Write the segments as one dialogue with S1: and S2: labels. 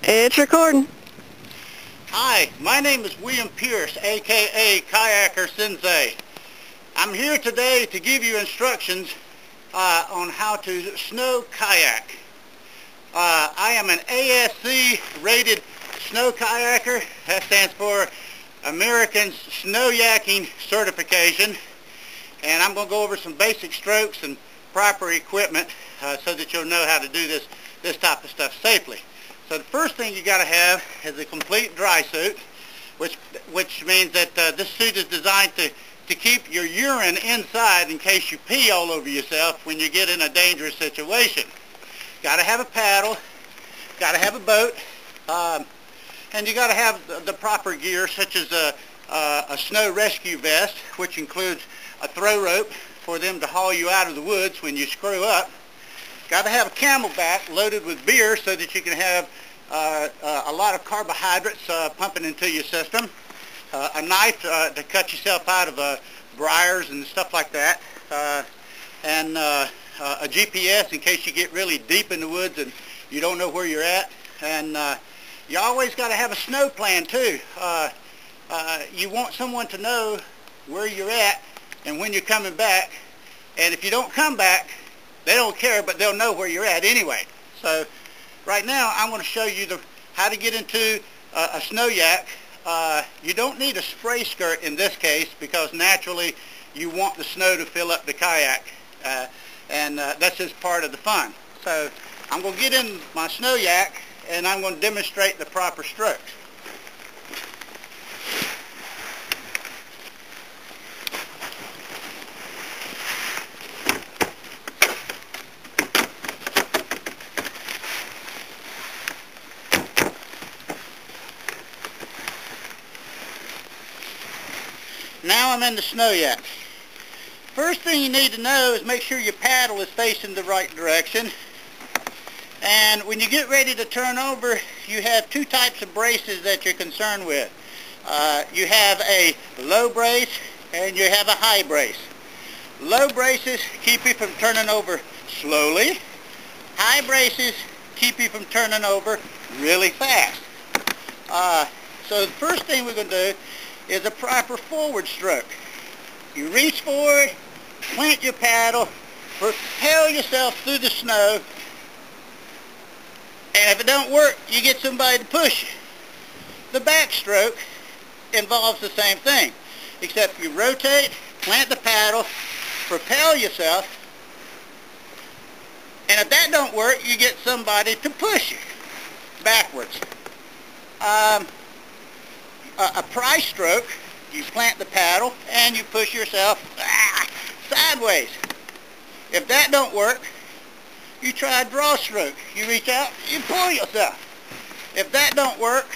S1: It's recording.
S2: Hi, my name is William Pierce, aka KayakerSensei. I'm here today to give you instructions on how to snow kayak. I am an ASC rated snow kayaker. That stands for American Snowyaking Certification. And I'm going to go over some basic strokes and proper equipment so that you'll know how to do this type of stuff safely. So the first thing you got to have is a complete dry suit, which means that this suit is designed to keep your urine inside in case you pee all over yourself when you get in a dangerous situation. Got to have a paddle, got to have a boat, and you got to have the proper gear such as a snow rescue vest, which includes a throw rope for them to haul you out of the woods when you screw up. Got to have a camelback loaded with beer so that you can have a lot of carbohydrates pumping into your system. A knife to cut yourself out of briars and stuff like that. And a GPS in case you get really deep in the woods and you don't know where you're at. And you always got to have a snow plan too. You want someone to know where you're at and when you're coming back. And if you don't come back, they don't care, but they'll know where you're at anyway. So right now I'm going to show you how to get into a snowyak. You don't need a spray skirt in this case because naturally you want the snow to fill up the kayak. And that's just part of the fun. So I'm going to get in my snowyak and I'm going to demonstrate the proper strokes. Now I'm in the snowyak. First thing you need to know is make sure your paddle is facing the right direction. And when you get ready to turn over, you have two types of braces that you're concerned with. You have a low brace and you have a high brace. Low braces keep you from turning over slowly. High braces keep you from turning over really fast. So the first thing we're going to do is a proper forward stroke. You reach forward, plant your paddle, propel yourself through the snow, and if it don't work, you get somebody to push you. The backstroke involves the same thing, except you rotate, plant the paddle, propel yourself, and if that don't work, you get somebody to push you backwards. A pry stroke, you plant the paddle and you push yourself sideways. If that don't work, you try a draw stroke. You reach out, you pull yourself. If that don't work,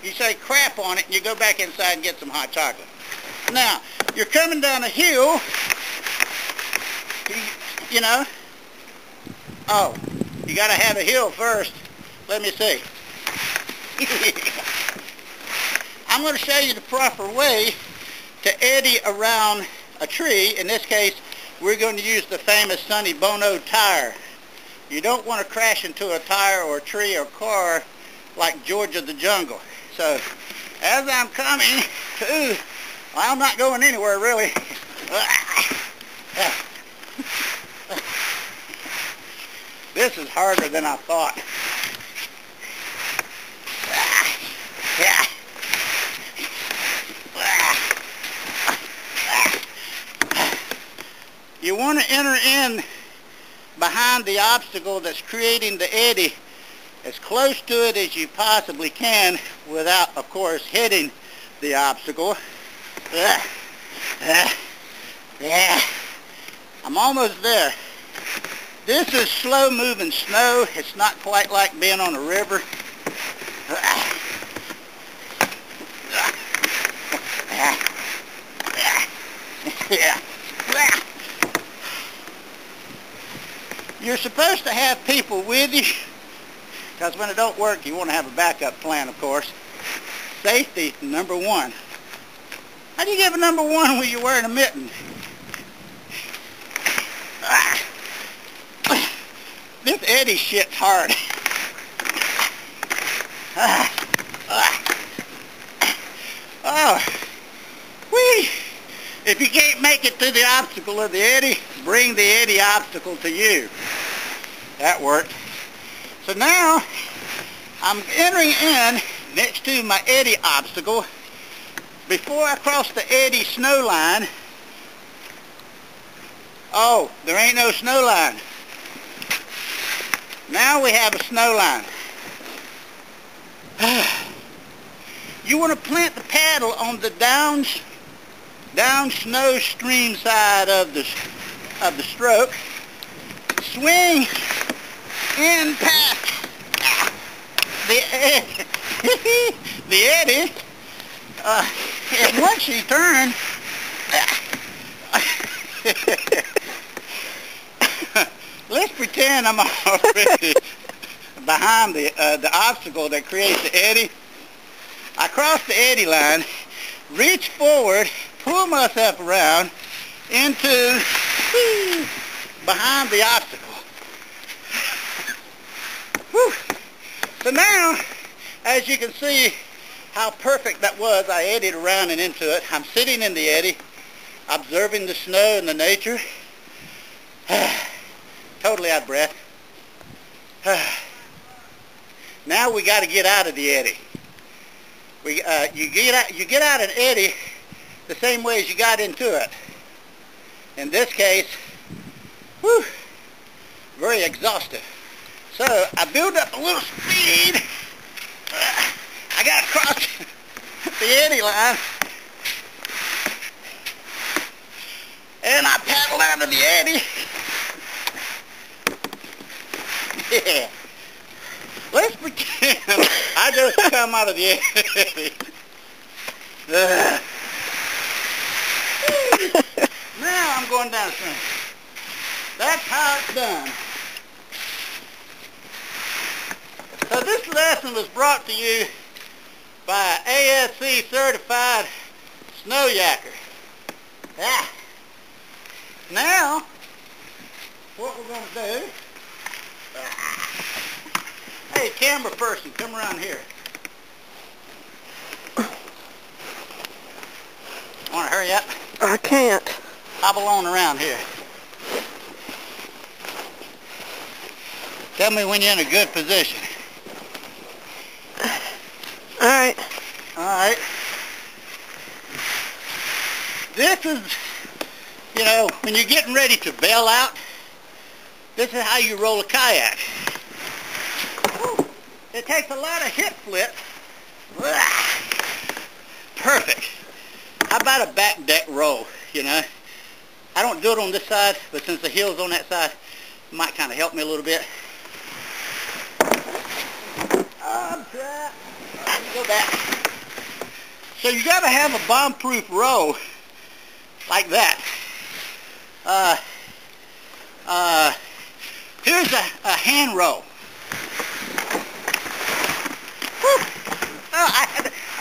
S2: you say crap on it and you go back inside and get some hot chocolate. Now, you're coming down a hill, you know. Oh, you got to have a hill first. Let me see. I'm going to show you the proper way to eddy around a tree. In this case, we're going to use the famous Sonny Bono tire. You don't want to crash into a tire or a tree or car like George of the Jungle. So, as I'm coming to, well, I'm not going anywhere really. This is harder than I thought. You want to enter in behind the obstacle that's creating the eddy as close to it as you possibly can without, of course, hitting the obstacle. I'm almost there. This is slow-moving snow. It's not quite like being on a river. You're supposed to have people with you, because when it don't work, you want to have a backup plan, of course. Safety, number one. How do you give a number one when you're wearing a mitten? This eddy shit's hard. Oh, whee! If you can't make it to the obstacle of the eddy, bring the eddy obstacle to you. That worked. So now, I'm entering in next to my eddy obstacle. Before I cross the eddy snow line, oh, there ain't no snow line. Now we have a snow line. You want to plant the paddle on the down snow stream side of the stroke. Swing in past the eddy. And once you turn, let's pretend I'm already behind the obstacle that creates the eddy. I cross the eddy line, reach forward, pull myself around into behind the obstacle. Whew. So now, as you can see how perfect that was, I eddied around and into it. I'm sitting in the eddy, observing the snow and the nature. Totally out of breath. Now we got to get out of the eddy. You get out an eddy the same way as you got into it. In this case, whew, very exhaustive. So I build up a little speed. I got to cross the eddy line, and I paddle out of the eddy. Yeah. Let's pretend I just come out of the eddy. Now I'm going downstream. That's how it's done. So this lesson was brought to you by an ASC certified snowyaker. Yeah. Now, what we're going to do, hey, camera person, come around here. Want to hurry up?
S1: I can't.
S2: Hobble on around here. Tell me when you're in a good position.
S1: All right.
S2: All right. This is, you know, when you're getting ready to bail out, this is how you roll a kayak. Whew. It takes a lot of hip flip. Perfect. How about a back deck roll, you know? I don't do it on this side, but since the hill's on that side, it might kind of help me a little bit. I'm trapped. Let me go back. So you got to have a bomb-proof roll like that. Here's a hand roll. Whew. Oh, I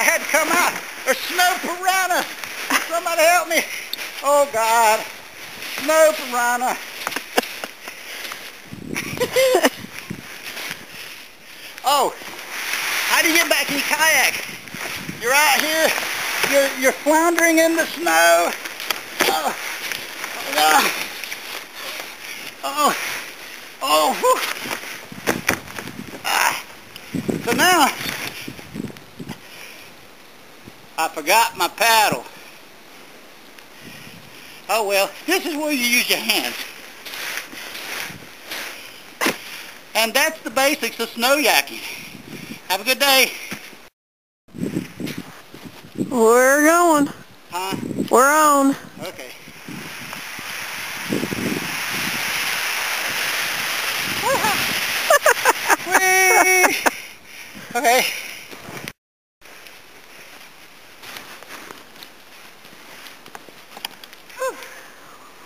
S2: had to come out. There's snow piranha. Somebody help me. Oh, God. Snow piranha. Oh, how do you get back in your kayak? You're out here. You're floundering in the snow. Oh, God. Oh, oh, whew. So now, I forgot my paddle. Oh well, this is where you use your hands. And that's the basics of snowyaking. Have a good day.
S1: We're going.
S2: Huh?
S1: We're on.
S2: Okay. Whee! Okay.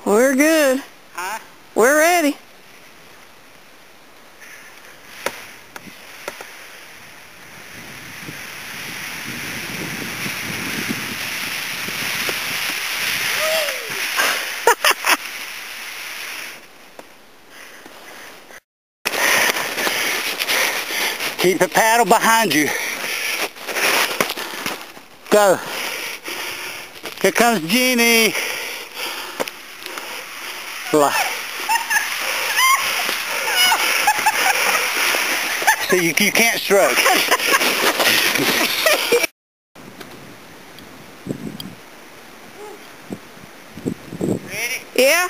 S1: We're good.
S2: Huh?
S1: We're ready.
S2: Keep the paddle behind you. Go. Here comes Jeannie. So you can't stroke. Ready?
S1: Yeah.